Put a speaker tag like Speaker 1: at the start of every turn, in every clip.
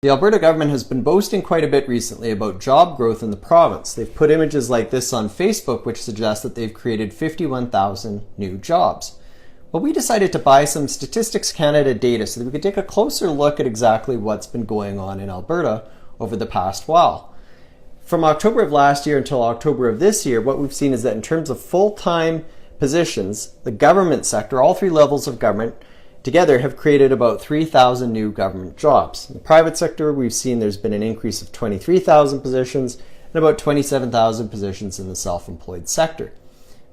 Speaker 1: The Alberta government has been boasting quite a bit recently about job growth in the province. They've put images like this on Facebook which suggest that they've created 51,000 new jobs. Well, we decided to buy some Statistics Canada data so that we could take a closer look at exactly what's been going on in Alberta over the past while. From October of last year until October of this year, what we've seen is that in terms of full-time positions, the government sector, all three levels of government, together have created about 3,000 new government jobs. In the private sector, we've seen there's been an increase of 23,000 positions and about 27,000 positions in the self-employed sector.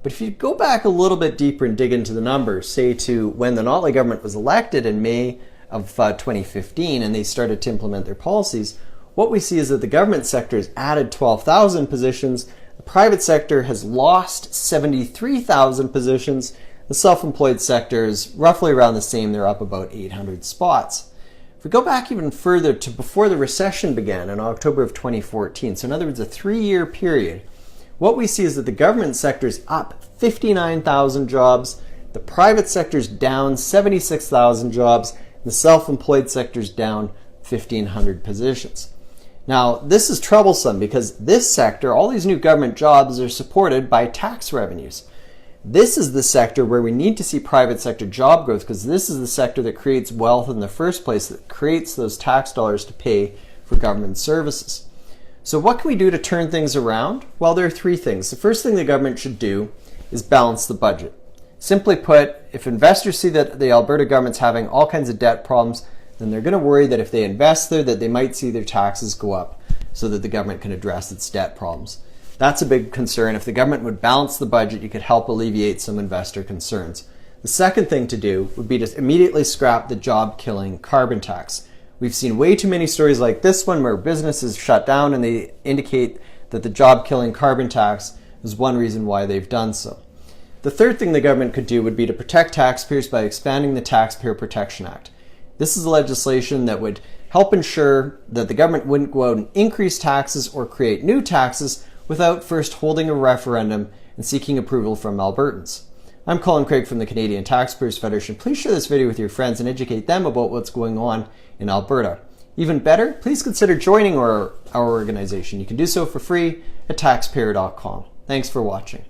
Speaker 1: But if you go back a little bit deeper and dig into the numbers, say to when the Notley government was elected in May of 2015 and they started to implement their policies, what we see is that the government sector has added 12,000 positions, the private sector has lost 73,000 positions, the self-employed sector is roughly around the same, they're up about 800 spots. If we go back even further to before the recession began in October of 2014, so in other words a 3-year period, what we see is that the government sector is up 59,000 jobs, the private sector is down 76,000 jobs, and the self-employed sector is down 1,500 positions. Now, this is troublesome because this sector, all these new government jobs are supported by tax revenues. This is the sector where we need to see private sector job growth because this is the sector that creates wealth in the first place, that creates those tax dollars to pay for government services. So what can we do to turn things around? Well, there are 3 things. The first thing the government should do is balance the budget. Simply put, if investors see that the Alberta government's having all kinds of debt problems, then they're going to worry that if they invest there, that they might see their taxes go up so that the government can address its debt problems. That's a big concern. If the government would balance the budget, you could help alleviate some investor concerns. The second thing to do would be to immediately scrap the job-killing carbon tax. We've seen way too many stories like this one where businesses shut down and they indicate that the job-killing carbon tax is one reason why they've done so. The third thing the government could do would be to protect taxpayers by expanding the Taxpayer Protection Act. This is legislation that would help ensure that the government wouldn't go out and increase taxes or create new taxes without first holding a referendum and seeking approval from Albertans. I'm Colin from the Canadian Taxpayers Federation. Please share this video with your friends and educate them about what's going on in Alberta. Even better, please consider joining our organization. You can do so for free at taxpayer.com. Thanks for watching.